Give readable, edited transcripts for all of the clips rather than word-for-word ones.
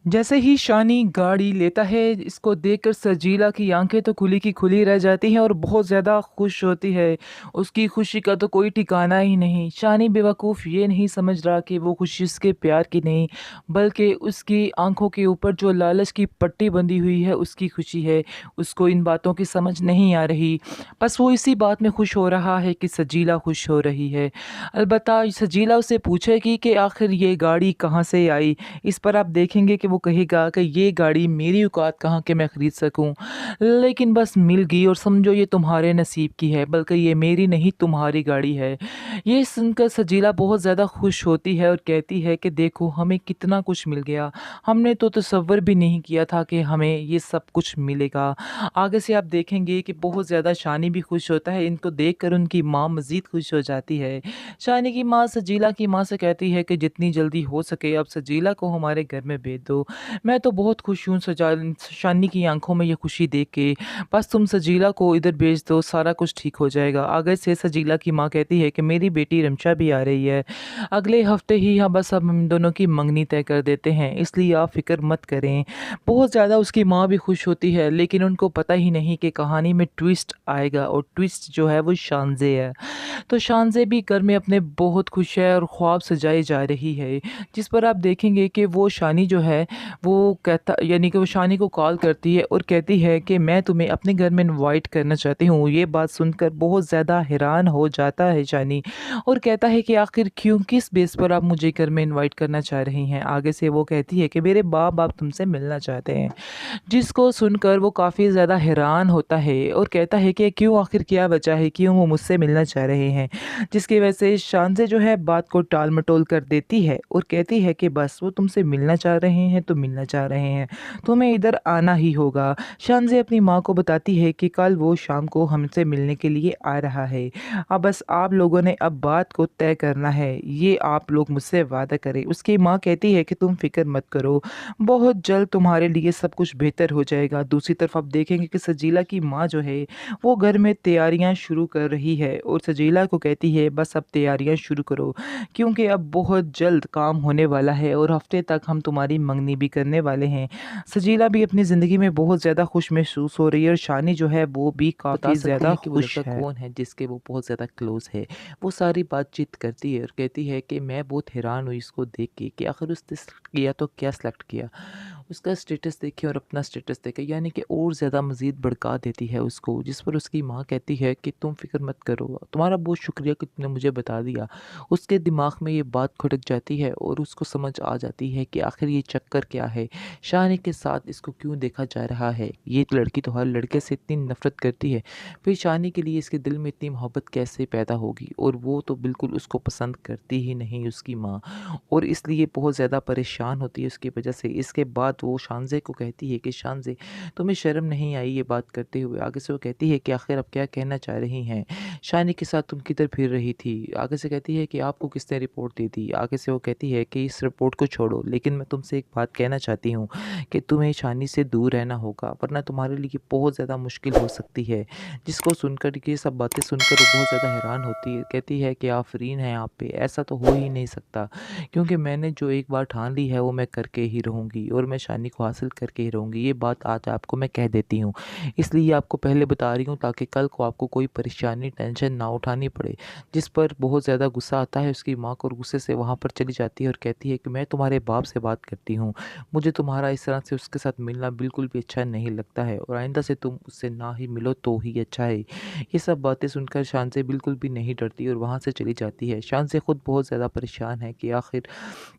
जैसे ही शानी गाड़ी लेता है, इसको देखकर सजीला की आंखें तो खुली की खुली रह जाती हैं और बहुत ज़्यादा खुश होती है। उसकी खुशी का तो कोई ठिकाना ही नहीं। शानी बेवकूफ़ ये नहीं समझ रहा कि वो खुशी उसके प्यार की नहीं, बल्कि उसकी आंखों के ऊपर जो लालच की पट्टी बंधी हुई है उसकी खुशी है। उसको इन बातों की समझ नहीं आ रही। बस वो इसी बात में खुश हो रहा है कि सजीला खुश हो रही है। अलबत्ता सजीला उससे पूछेगी कि आखिर ये गाड़ी कहाँ से आई। इस पर आप देखेंगे कि वो कहेगा कि ये गाड़ी मेरी औकात कहाँ कि मैं ख़रीद सकूँ, लेकिन बस मिल गई और समझो ये तुम्हारे नसीब की है, बल्कि ये मेरी नहीं तुम्हारी गाड़ी है। ये सुनकर सजीला बहुत ज़्यादा खुश होती है और कहती है कि देखो हमें कितना कुछ मिल गया। हमने तो तसव्वुर भी नहीं किया था कि हमें ये सब कुछ मिलेगा। आगे से आप देखेंगे कि बहुत ज़्यादा शानी भी खुश होता है। इनको देखकर उनकी माँ मज़ीद खुश हो जाती है। शानी की माँ सजीला की माँ से कहती है कि जितनी जल्दी हो सके अब सजीला को हमारे घर में भेज दो। मैं तो बहुत खुश हूँ शानी की आंखों में ये खुशी देख के। बस तुम सजीला को इधर भेज दो, सारा कुछ ठीक हो जाएगा। आगे से सजीला की माँ कहती है कि मेरी बेटी रमशा भी आ रही है अगले हफ्ते ही। हाँ बस अब हम दोनों की मंगनी तय कर देते हैं, इसलिए आप फिक्र मत करें। बहुत ज़्यादा उसकी माँ भी खुश होती है, लेकिन उनको पता ही नहीं कि कहानी में ट्विस्ट आएगा और ट्विस्ट जो है वो शानज़े है। तो शानज़े भी घर में अपने बहुत खुश है और ख्वाब सजाई जा रही है, जिस पर आप देखेंगे कि वो शानी जो है वो कहता यानी कि वो शानी को कॉल करती है और कहती है कि मैं तुम्हें अपने घर में इनवाइट करना चाहती हूँ। ये बात सुनकर बहुत ज़्यादा हैरान हो जाता है शानी और कहता है कि आखिर क्यों, किस बेस पर आप मुझे घर में इनवाइट करना चाह रही हैं। आगे से वो कहती है कि मेरे बाप बाप तुमसे मिलना चाहते हैं, जिसको सुनकर वो काफ़ी ज़्यादा हैरान होता है और कहता है कि क्यों, आखिर क्या वजह है, क्यों वो मुझसे मिलना चाह रहे हैं। जिसकी वजह से शानज़े जो है बात को टाल-मटोल कर देती है और कहती है कि बस वो तुमसे मिलना चाह रहे हैं तो मिलना चाह रहे हैं, तुम्हें इधर आना ही होगा। शानज़े अपनी माँ को बताती है कि कल वो शाम को हमसे मिलने के लिए आ रहा है। अब बस आप लोगों ने अब बात को तय करना है, ये आप लोग मुझसे वादा करें। उसकी माँ कहती है कि तुम फ़िक्र मत करो, बहुत जल्द तुम्हारे लिए सब कुछ बेहतर हो जाएगा। दूसरी तरफ आप देखेंगे कि सजीला की माँ जो है वो घर में तैयारियां शुरू कर रही है और सजीला को कहती है बस अब तैयारियां शुरू करो, क्योंकि अब बहुत जल्द काम होने वाला है और हफ्ते तक हम तुम्हारी मंगनी भी करने वाले हैं। सजीला भी अपनी ज़िंदगी में बहुत ज़्यादा खुश महसूस हो रही है और शानी जो है वो भी बता काफ़ी सकते ज़्यादा हैं कि वो खुश लड़का है। कौन है जिसके वो बहुत ज़्यादा क्लोज़ है। वो सारी बातचीत करती है और कहती है कि मैं बहुत हैरान हुई इसको देख के कि आखिर उसने सेलेक्ट किया तो क्या सेलेक्ट किया। उसका स्टेटस देखे और अपना स्टेटस देखे, यानी कि और ज़्यादा मज़ीद भड़का देती है उसको, जिस पर उसकी माँ कहती है कि तुम फ़िक्र मत करो, तुम्हारा बहुत शुक्रिया कि तुमने मुझे बता दिया। उसके दिमाग में ये बात खटक जाती है और उसको समझ आ जाती है कि आखिर ये चक्कर क्या है, शानी के साथ इसको क्यों देखा जा रहा है। ये लड़की तो हर लड़के से इतनी नफ़रत करती है, फिर शानी के लिए इसके दिल में इतनी मोहब्बत कैसे पैदा होगी, और वो तो बिल्कुल उसको पसंद करती ही नहीं उसकी माँ, और इसलिए बहुत ज़्यादा परेशान होती है उसकी वजह से। इसके बाद वो शानज़े को कहती है कि शानज़े, तुम्हें शर्म नहीं आई ये बात करते हुए। आगे से वो कहती है कि आखिर आप क्या कहना चाह रही हैं, शानी के साथ तुम किधर फिर रही थी। आगे से कहती है कि आपको किसने रिपोर्ट दी थी। आगे से वो कहती है कि इस रिपोर्ट को छोड़ो, लेकिन मैं तुमसे एक बात कहना चाहती हूँ कि तुम्हें शानी से दूर रहना होगा, वरना तुम्हारे लिए बहुत ज़्यादा मुश्किल हो सकती है। जिसको सुनकर, ये सब बातें सुनकर वो बहुत ज़्यादा हैरान होती है। कहती है कि आफ़रीन है आप पे, ऐसा तो हो ही नहीं सकता, क्योंकि मैंने जो एक बार ठान ली है वो मैं करके ही रहूँगी और मैं शानी को हासिल करके ही रहूँगी। ये बात आज आपको मैं कह देती हूँ, इसलिए आपको पहले बता रही हूँ ताकि कल को आपको कोई परेशानी, टेंशन ना उठानी पड़े। जिस पर बहुत ज़्यादा गुस्सा आता है उसकी माँ को और गुस्से से वहाँ पर चली जाती है और कहती है कि मैं तुम्हारे बाप से बात करती हूँ, मुझे तुम्हारा इस तरह से उसके साथ मिलना बिल्कुल भी अच्छा नहीं लगता है और आइंदा से तुम उससे ना ही मिलो तो ही अच्छा है। ये सब बातें सुनकर शानज़े बिल्कुल भी नहीं डरती और वहाँ से चली जाती है। शानज़े खुद बहुत ज़्यादा परेशान है कि आखिर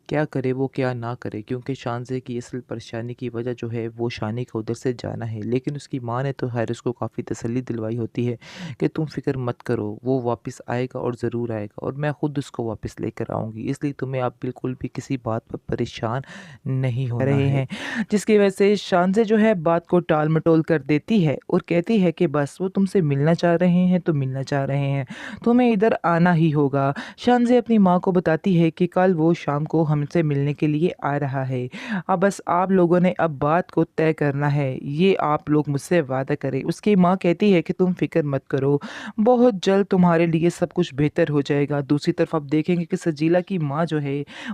क्या करे वो, क्या ना करे, क्योंकि शानज़े की असल परेशानी की वजह जो है वो शानी का उधर से जाना है। लेकिन उसकी माँ ने तो खैर उसको काफ़ी तसल्ली दिलवाई होती है कि तुम फ़िक्र मत करो, वो वापस आएगा और ज़रूर आएगा और मैं खुद उसको वापस लेकर आऊँगी, इसलिए तुम्हें आप बिल्कुल भी किसी बात पर परेशान नहीं होना रहे है। हैं, जिसकी वजह से शानज़े जो है बात को टाल-मटोल कर देती है और कहती है कि बस वो तुमसे मिलना चाह रहे हैं तो मिलना चाह रहे हैं, तुम्हें इधर आना ही होगा। शानज़े अपनी माँ को बताती है कि कल वो शाम को हमसे मिलने के लिए आ रहा है। अब बस आप लोगों ने अब बात को तय करना है, ये आप लोग मुझसे वादा करें। उसकी माँ कहती है कि तुम फ़िक्र मत करो, बहुत जल्द तुम्हारे लिए सब कुछ बेहतर हो जाएगा। दूसरी तरफ आप देखेंगे कि सजीला की माँ जो है,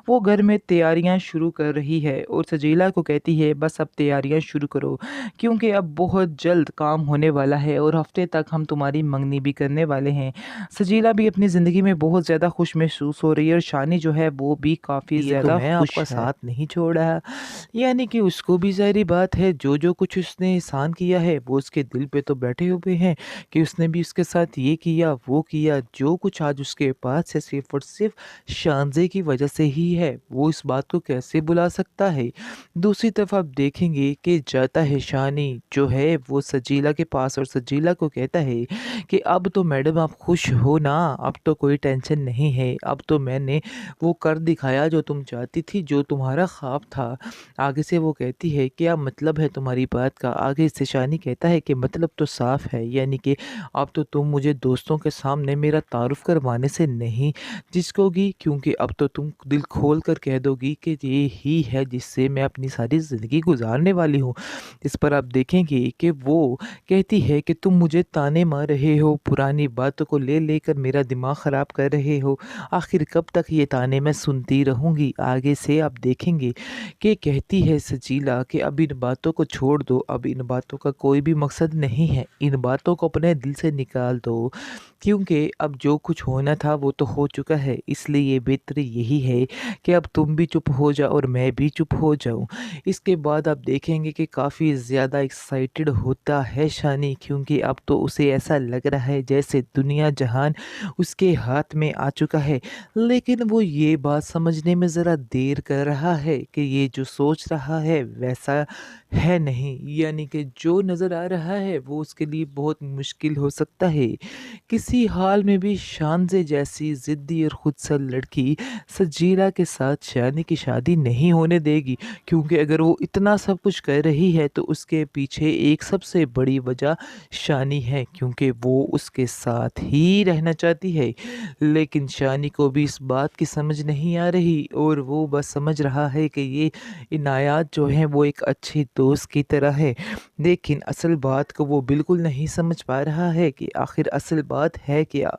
वो घर में तैयारियाँ शुरू कर रही है और सजीला को कहती है बस अब तैयारियाँ शुरू करो, क्योंकि अब बहुत जल्द काम होने वाला है और हफ़्ते तक हम तुम्हारी मंगनी भी करने वाले हैं। सजीला भी अपनी ज़िंदगी में बहुत ज़्यादा खुश महसूस हो रही है और शानी जो है वो भी काफ़ी ये तो ज़्यादा मैं आपका खुश है। साथ नहीं छोड़ा। यानी कि उसको भी ज़ाहिर-सी बात है जो कुछ उसने एहसान किया है वो उसके दिल पे तो बैठे हुए हैं कि उसने भी उसके साथ ये किया, वो किया। जो कुछ आज उसके पास है सिर्फ़ और सिर्फ़ शानज़े की वज़ह से ही है। वो इस बात को कैसे भुला सकता है? दूसरी तरफ आप देखेंगे कि जाता है शानी जो है वो सजीला के पास और सजीला को कहता है कि अब तो मैडम आप खुश हो ना? अब तो कोई टेंशन नहीं है। अब तो मैंने वो कर दिखाया जो तुम चाहती थी, जो तुम्हारा ख्वाब था। आगे से वो कहती है क्या मतलब है तुम्हारी बात का? आगे से शानी कहता है कि मतलब तो साफ़ है, यानी कि अब तो तुम मुझे दोस्तों के सामने मेरा तारुफ़ करवाने से नहीं झिझकोगी, क्योंकि अब तो तुम दिल खोल कर कह दोगी कि ये ही है जिससे मैं अपनी सारी ज़िंदगी गुज़ारने वाली हूँ। इस पर आप देखेंगे कि वो कहती है कि तुम मुझे ताने मार रहे हो, पुरानी बातों को ले लेकर मेरा दिमाग ख़राब कर रहे हो। आखिर कब तक ये ताने मैं सुनती रहूँगी? आगे से आप देखेंगे कि कहती है सजीला कि अब इन बातों को छोड़ दो, अब इन बातों का कोई भी मकसद नहीं है, इन बातों को अपने दिल से निकाल दो, क्योंकि अब जो कुछ होना था वो तो हो चुका है। इसलिए बेहतर यही है कि अब तुम भी चुप हो जाओ और मैं भी चुप हो जाऊँ। इसके बाद आप देखेंगे कि काफ़ी ज़्यादा एक्साइटेड होता है शानी, क्योंकि अब तो उसे ऐसा लग रहा है जैसे दुनिया जहान उसके हाथ में आ चुका है। लेकिन वो ये बात समझने में ज़रा देर कर रहा है कि ये जो सोच रहा है वैसा है नहीं, यानी कि जो नज़र आ रहा है वो उसके लिए बहुत मुश्किल हो सकता है। किसी हाल में भी शानज़े जैसी ज़िद्दी और खुदसर लड़की सजीला के साथ शानी की शादी नहीं होने देगी, क्योंकि अगर वो इतना सब कुछ कर रही है तो उसके पीछे एक सबसे बड़ी वजह शानी है, क्योंकि वो उसके साथ ही रहना चाहती है। लेकिन शानी को भी इस बात की समझ नहीं आ रही और वो बस समझ रहा है कि ये इनायत जो है वो एक अच्छे दोस्त की तरह है। लेकिन असल बात को वो बिल्कुल नहीं समझ पा रहा है कि आखिर असल बात है क्या।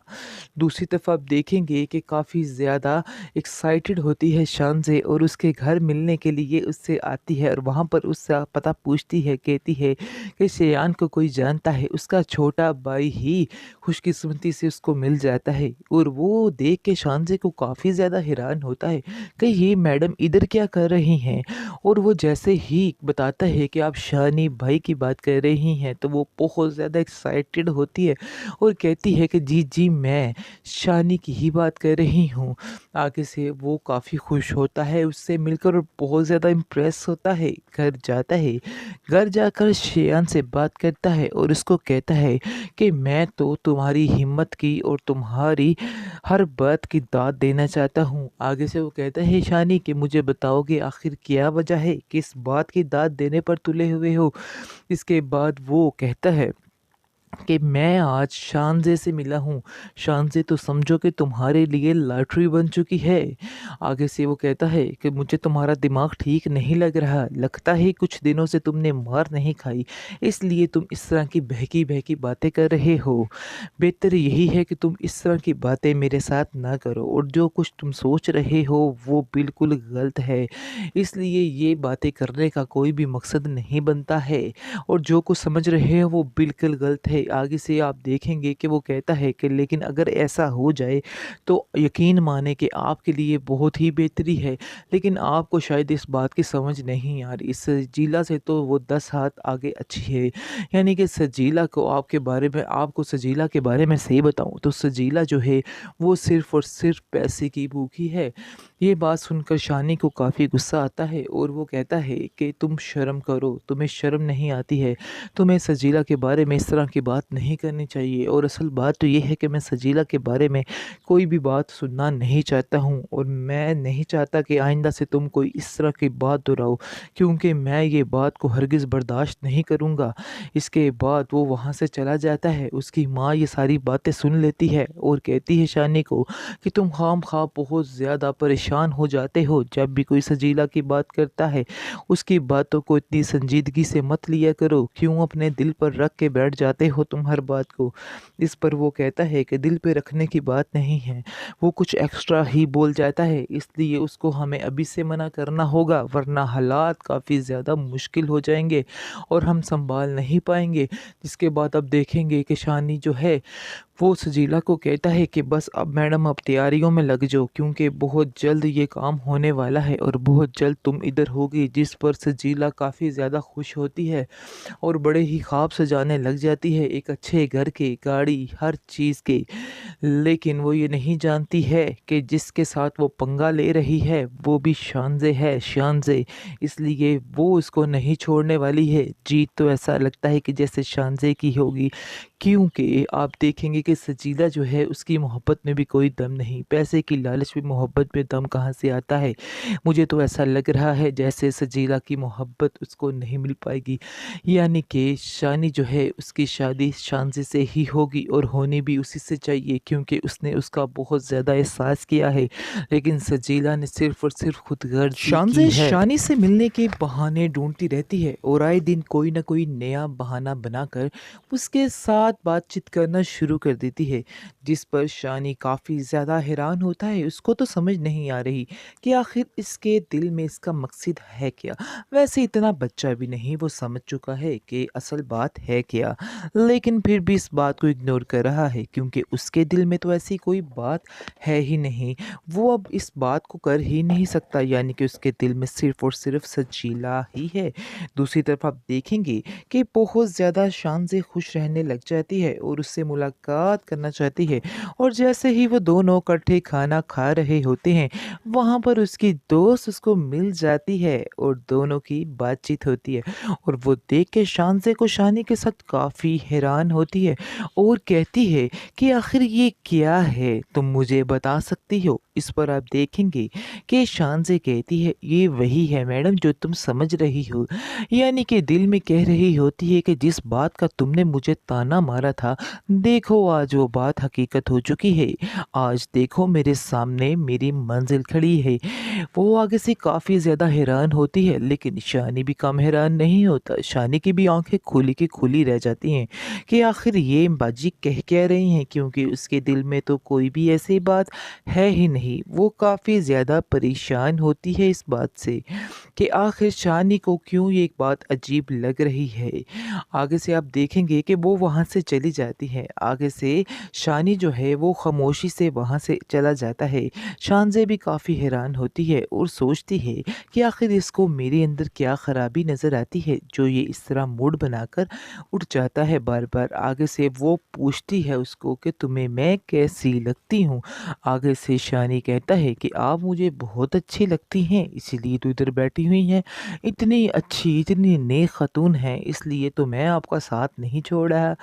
दूसरी तरफ आप देखेंगे कि काफ़ी ज़्यादा एक्साइटेड होती है शानज़े और उसके घर मिलने के लिए उससे आती है और वहाँ पर उससे पता पूछती है, कहती है कि शेयान को कोई जानता है। उसका छोटा भाई ही खुशकिस्मती से उसको मिल जाता है और वो देख के शानज़े को काफ़ी ज़्यादा हैरान होता है कि ये मैडम इधर क्या कर रही हैं। और वो जैसे ही बताता है कि आप शानी भाई की बात कर रही हैं तो वो बहुत ज़्यादा एक्साइटेड होती है और कहती है कि जी जी मैं शानी की ही बात कर रही हूँ। आगे से वो काफ़ी खुश होता है उससे मिलकर और बहुत ज़्यादा इम्प्रेस होता है। घर जाता है, घर जाकर शेयान से बात करता है और उसको कहता है कि मैं तो तुम्हारी हिम्मत की और तुम्हारी हर बात की दाद देना चाहता हूँ। आगे से वो कहता है शानी कि मुझे बताओगे आखिर क्या वजह है, किस बात की दाद देने पर तुले हुए हो। इसके बाद वो कहता है कि मैं आज शानज़े से मिला हूँ। शानज़े तो समझो कि तुम्हारे लिए लॉटरी बन चुकी है। आगे से वो कहता है कि मुझे तुम्हारा दिमाग ठीक नहीं लग रहा। लगता है कुछ दिनों से तुमने मार नहीं खाई, इसलिए तुम इस तरह की बहकी-बहकी बातें कर रहे हो। बेहतर यही है कि तुम इस तरह की बातें मेरे साथ ना करो और जो कुछ तुम सोच रहे हो वो बिल्कुल गलत है। इसलिए ये बातें करने का कोई भी मकसद नहीं बनता है और जो कुछ समझ रहे हो वो बिल्कुल गलत है। आगे से आप देखेंगे कि वो कहता है कि लेकिन अगर ऐसा हो जाए तो यकीन माने कि आपके लिए बहुत ही बेहतरी है, लेकिन आपको शायद इस बात की समझ नहीं आ रही। इस सजीला से तो वो 10 हाथ आगे अच्छी है। यानी कि सजीला को आपके बारे में आपको सजीला के बारे में सही बताऊँ तो सजीला जो है वो सिर्फ़ और सिर्फ़ पैसे की भूखी है। ये बात सुनकर शानी को काफ़ी गुस्सा आता है और वो कहता है कि तुम शर्म करो, तुम्हें शर्म नहीं आती है। तुम्हें सजीला के बारे में इस तरह की बात नहीं करनी चाहिए और असल बात तो ये है कि मैं सजीला के बारे में कोई भी बात सुनना नहीं चाहता हूँ और मैं नहीं चाहता कि आइंदा से तुम कोई इस तरह की बात दोहराओ, क्योंकि मैं ये बात को हरगिज़ बर्दाश्त नहीं करूँगा। इसके बाद वो वहाँ से चला जाता है। उसकी माँ ये सारी बातें सुन लेती है और कहती है शानी को कि तुम खामखा बहुत ज़्यादा परेशान परेशान हो जाते हो जब भी कोई सजीला की बात करता है। उसकी बातों को इतनी संजीदगी से मत लिया करो, क्यों अपने दिल पर रख के बैठ जाते हो तुम हर बात को। इस पर वो कहता है कि दिल पे रखने की बात नहीं है, वो कुछ एक्स्ट्रा ही बोल जाता है, इसलिए उसको हमें अभी से मना करना होगा, वरना हालात काफ़ी ज़्यादा मुश्किल हो जाएंगे और हम संभाल नहीं पाएंगे। जिसके बाद अब देखेंगे कि शानी जो है वो सजीला को कहता है कि बस अब मैडम आप तैयारियों में लग जाओ, क्योंकि बहुत जल्द ये काम होने वाला है और बहुत जल्द तुम इधर होगी। जिस पर सजीला काफ़ी ज़्यादा खुश होती है और बड़े ही ख्वाब सजाने लग जाती है, एक अच्छे घर के, गाड़ी, हर चीज़ के। लेकिन वो ये नहीं जानती है कि जिसके साथ वो पंगा ले रही है वो भी शानज़े है, शानज़े। इसलिए वो उसको नहीं छोड़ने वाली है। जीत तो ऐसा लगता है कि जैसे शानज़े की होगी, क्योंकि आप देखेंगे कि सजीला जो है उसकी मोहब्बत में भी कोई दम नहीं। पैसे की लालच में मोहब्बत में दम कहाँ से आता है? मुझे तो ऐसा लग रहा है जैसे सजीला की मोहब्बत उसको नहीं मिल पाएगी, यानी कि शानी जो है उसकी शादी शानज़ी से ही होगी और होनी भी उसी से चाहिए, क्योंकि उसने उसका बहुत ज़्यादा एहसास किया है। लेकिन सजीला ने सिर्फ़ और सिर्फ़ खुदगर्ज़ी की शानज़े है। शानी से मिलने के बहाने ढूँढती रहती है और आए दिन कोई न कोई नया बहाना बनाकर उसके साथ बातचीत करना शुरू कर देती है, जिस पर शानी काफ़ी ज़्यादा हैरान होता है। उसको तो समझ नहीं आ रही कि आखिर इसके दिल में इसका मकसद है क्या? वैसे इतना बच्चा भी नहीं, वो समझ चुका है कि असल बात है क्या, लेकिन फिर भी इस बात को इग्नोर कर रहा है, क्योंकि उसके दिल में तो ऐसी कोई बात है ही नहीं। वो अब इस बात को कर ही नहीं सकता, यानी कि उसके दिल में सिर्फ़ और सिर्फ़ सजीला ही है। दूसरी तरफ आप देखेंगे कि बहुत ज़्यादा शान से खुश रहने लग जाती है और उससे मुलाकात करना चाहती है, और जैसे ही वो दोनों इकट्ठे खाना खा रहे होते हैं, वहाँ पर उसकी दोस्त उसको मिल जाती है और दोनों की बातचीत होती है। और वो देख के शानज़े को शानी के साथ काफ़ी हैरान होती है और कहती है कि आखिर ये क्या है, तुम मुझे बता सकती हो? इस पर आप देखेंगे कि शानज़े कहती है, ये वही है मैडम जो तुम समझ रही हो, यानी कि दिल में कह रही होती है कि जिस बात का तुमने मुझे ताना मारा था, देखो आज वो बात हकीकत हो चुकी है। आज देखो मेरे सामने मेरी मंजिल खड़ी है। वो आगे से काफ़ी ज़्यादा हैरान होती है, लेकिन शानी भी कम हैरान नहीं होता। शानी की भी आंखें खुली की खुली रह जाती हैं कि आखिर ये बाजी कह क्या रही हैं, क्योंकि उसके दिल में तो कोई भी ऐसी बात है ही नहीं। वो काफ़ी ज़्यादा परेशान होती है इस बात से कि आखिर शानी को क्यों ये एक बात अजीब लग रही है। आगे से आप देखेंगे कि वो वहाँ से चली जाती है। आगे से शानी जो है वो खामोशी से वहाँ से चला जाता है। शानज़े भी काफ़ी हैरान होती है और सोचती है कि आखिर इसको मेरे अंदर क्या ख़राबी नज़र आती है जो ये इस तरह मूड बनाकर उठ जाता है बार बार। आगे से वो पूछती है उसको कि तुम्हें मैं कैसी लगती हूँ। आगे से शानी कहता है कि आप मुझे बहुत अच्छी लगती हैं, इसीलिए तो इधर बैठी हुई हैं। इतनी अच्छी, इतनी नेक खातून हैं, इसलिए तो मैं आपका साथ नहीं छोड़ रहा।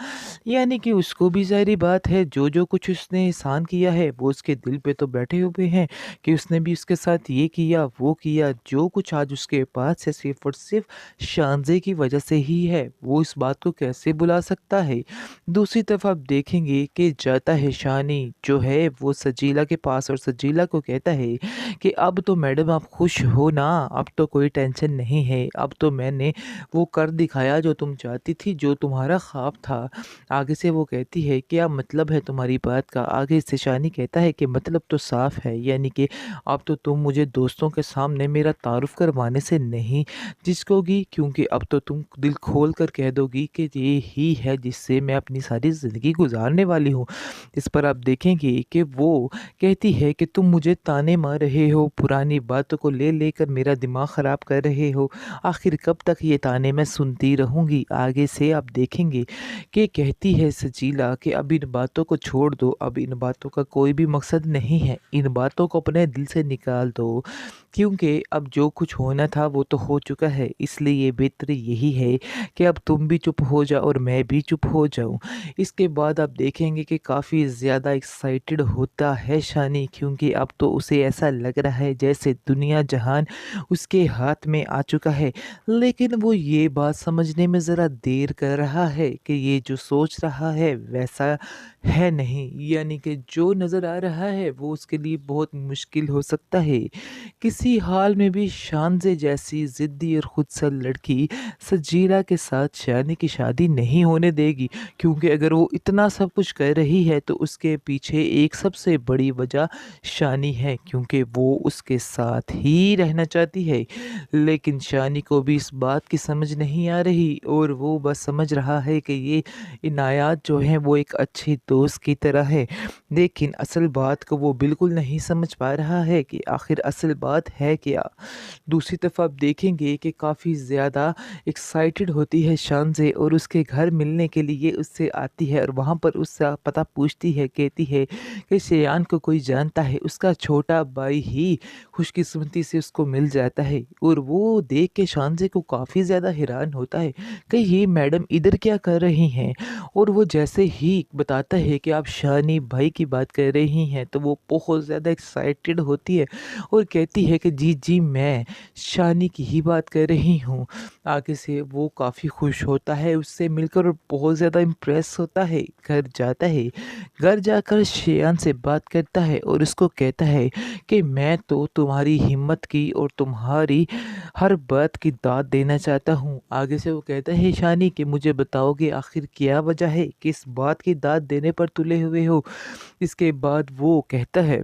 यानी कि उसको भी ज़ाहिर बात है, जो कुछ उसने एहसान किया है वो उसके दिल पे तो बैठे हुए हैं कि उसने भी उसके साथ ये किया, वो किया। जो कुछ आज उसके पास है सिर्फ़ और सिर्फ़ शानज़े की वजह से ही है। वो इस बात को कैसे भुला सकता है? दूसरी तरफ आप देखेंगे कि जाता है शानी जो है वो सजीला के पास और सजीला को कहता है कि अब तो मैडम आप खुश हो ना, अब तो कोई टेंशन नहीं है, अब तो मैंने वो कर दिखाया जो तुम चाहती थी, जो तुम्हारा ख्वाब था। आगे से वो कहती है क्या मतलब है तुम्हारी बात का? आगे से शानी कहता है कि मतलब तो साफ है, यानी कि अब तो तुम मुझे दोस्तों के सामने मेरा तारुफ करवाने से नहीं झिझकोगी, क्योंकि अब तो तुम दिल खोल कर कह दोगी कि ये ही है जिससे मैं अपनी सारी ज़िंदगी गुजारने वाली हूँ। इस पर आप देखेंगे कि वो कहती है कि तुम मुझे ताने मार रहे हो, पुरानी बातों को ले लेकर मेरा दिमाग ख़राब कर रहे हो। आखिर कब तक ये ताने मैं सुनती रहूँगी? आगे से आप देखेंगे कि कहती है सजीला कि अब इन बातों को छोड़ दो, अब इन बातों का कोई भी मकसद नहीं है। इन बातों को अपने दिल से निकाल दो क्योंकि अब जो कुछ होना था वो तो हो चुका है, इसलिए बेहतर यही है कि अब तुम भी चुप हो जाओ और मैं भी चुप हो जाऊँ। इसके बाद आप देखेंगे कि काफ़ी ज़्यादा एक्साइटेड होता है शानी, क्योंकि अब तो उसे ऐसा लग रहा है जैसे दुनिया जहान उसके हाथ में आ चुका है। लेकिन वो ये बात समझने में ज़रा देर कर रहा है कि ये जो सोच रहा है वैसा है नहीं, यानी कि जो नज़र आ रहा है वो उसके लिए बहुत मुश्किल हो सकता है। किसी हाल में भी शानज़े जैसी ज़िद्दी और खुदसर लड़की सजीला के साथ शानी की शादी नहीं होने देगी, क्योंकि अगर वो इतना सब कुछ कर रही है तो उसके पीछे एक सबसे बड़ी वजह शानी है, क्योंकि वो उसके साथ ही रहना चाहती है। लेकिन शानी को भी इस बात की समझ नहीं आ रही और वो बस समझ रहा है कि ये इनायत जो है वो एक अच्छे दोस्त की तरह है। लेकिन असल बात को वो बिल्कुल नहीं समझ पा रहा है कि आखिर असल बात है क्या। दूसरी तरफ आप देखेंगे कि काफ़ी ज़्यादा एक्साइटेड होती है शानज़े और उसके घर मिलने के लिए उससे आती है और वहाँ पर उसका पता पूछती है, कहती है कि शेयान को कोई जानता है। उसका छोटा भाई ही खुशकिस्मती से उसको मिल जाता है और वो देख के शानज़े को काफ़ी ज़्यादा हैरान होता है कि ये मैडम इधर क्या कर रही हैं। और वो जैसे ही बताता है कि आप शानी भाई की बात कर रही हैं तो वो बहुत ज़्यादा एक्साइटेड होती है और कहती है कि जी जी मैं शानी की ही बात कर रही हूँ। आगे से वो काफ़ी खुश होता है उससे मिलकर और बहुत ज़्यादा इम्प्रेस होता है। घर जाता है, घर जाकर शेयान से बात करता है और उसको कहता है कि मैं तो तुम्हारी हिम्मत की और तुम्हारी हर बात की दाद देना चाहता हूँ। आगे से वो कहता है शानी कि मुझे बताओगे आखिर क्या वजह है, किस बात की दाद देने पर तुले हुए हो। इसके बाद वो कहता है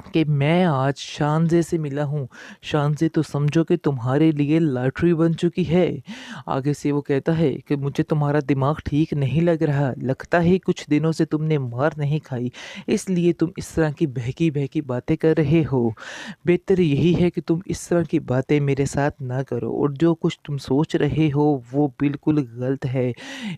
कि मैं आज शानज़े से मिला हूँ। शानज़े तो समझो कि तुम्हारे लिए लॉटरी बन चुकी है। आगे से वो कहता है कि मुझे तुम्हारा दिमाग ठीक नहीं लग रहा। लगता है कुछ दिनों से तुमने मार नहीं खाई, इसलिए तुम इस तरह की बहकी-बहकी बातें कर रहे हो। बेहतर यही है कि तुम इस तरह की बातें मेरे साथ ना करो और जो कुछ तुम सोच रहे हो वो बिल्कुल गलत है।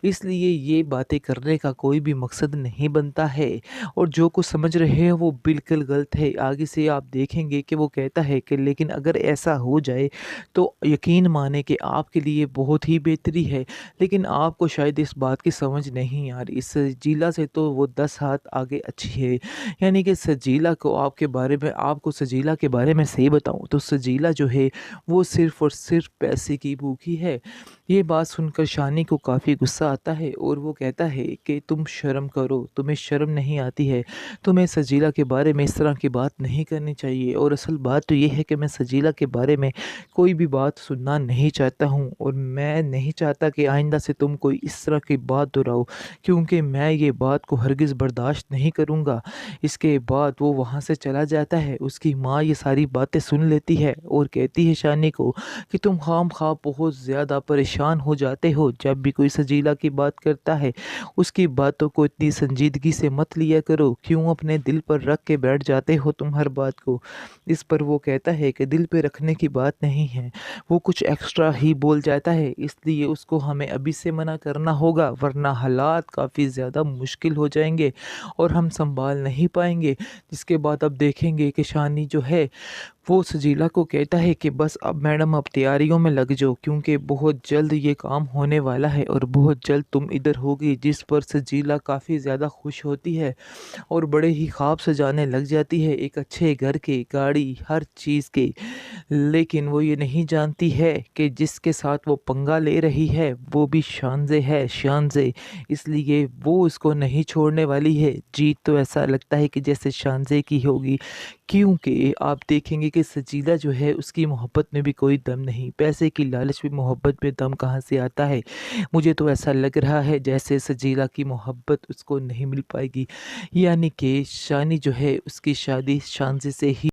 इसलिए ये बातें करने का कोई भी मकसद नहीं बनता है और जो कुछ समझ रहे हो वो बिल्कुल गलत है। आगे से आप देखेंगे कि वो कहता है कि लेकिन अगर ऐसा हो जाए तो यकीन माने कि आपके लिए बहुत ही बेहतरी है, लेकिन आपको शायद इस बात की समझ नहीं आ रही। सजीला से तो वो 10 हाथ आगे अच्छी है। यानी कि सजीला को आपके बारे में आपको सजीला के बारे में सही बताऊँ तो सजीला जो है वो सिर्फ़ और सिर्फ़ पैसे की भूखी है। ये बात सुनकर शानी को काफ़ी गुस्सा आता है और वो कहता है कि तुम शर्म करो, तुम्हें शर्म नहीं आती है। तुम्हें सजीला के बारे में इस तरह की बात नहीं करनी चाहिए और असल बात तो ये है कि मैं सजीला के बारे में कोई भी बात सुनना नहीं चाहता हूँ और मैं नहीं चाहता कि आइंदा से तुम कोई इस तरह की बात दोहराओ, क्योंकि मैं ये बात को हरगिज़ बर्दाश्त नहीं करूँगा। इसके बाद वो वहाँ से चला जाता है। उसकी माँ ये सारी बातें सुन लेती है और कहती है शानी को कि तुम खामखा बहुत ज़्यादा परेशान हो जाते हो जब भी कोई सजीला की बात करता है। उसकी बातों को इतनी संजीदगी से मत लिया करो, क्यों अपने दिल पर रख के बैठ जाते हो तुम हर बात को। इस पर वो कहता है कि दिल पे रखने की बात नहीं है, वो कुछ एक्स्ट्रा ही बोल जाता है, इसलिए उसको हमें अभी से मना करना होगा वरना हालात काफ़ी ज़्यादा मुश्किल हो जाएंगे और हम संभाल नहीं पाएंगे। जिसके बाद अब देखेंगे कि शानी जो है वो सजीला को कहता है कि बस अब मैडम आप तैयारियों में लग जाओ, क्योंकि बहुत जल्द ये काम होने वाला है और बहुत जल्द तुम इधर होगी। जिस पर सजीला काफ़ी ज़्यादा खुश होती है और बड़े ही ख्वाब सजाने लग जाती है एक अच्छे घर के, गाड़ी, हर चीज़ के। लेकिन वो ये नहीं जानती है कि जिसके साथ वो पंगा ले रही है वो भी शानज़े है, शानज़े। इसलिए वो उसको नहीं छोड़ने वाली है। जीत तो ऐसा लगता है कि जैसे शानज़े की होगी, क्योंकि आप देखेंगे कि सजीला जो है उसकी मोहब्बत में भी कोई दम नहीं। पैसे की लालच में मोहब्बत में दम कहाँ से आता है। मुझे तो ऐसा लग रहा है जैसे सजीला की मोहब्बत उसको नहीं मिल पाएगी, यानी कि शानी जो है उसकी शादी शानज़े से ही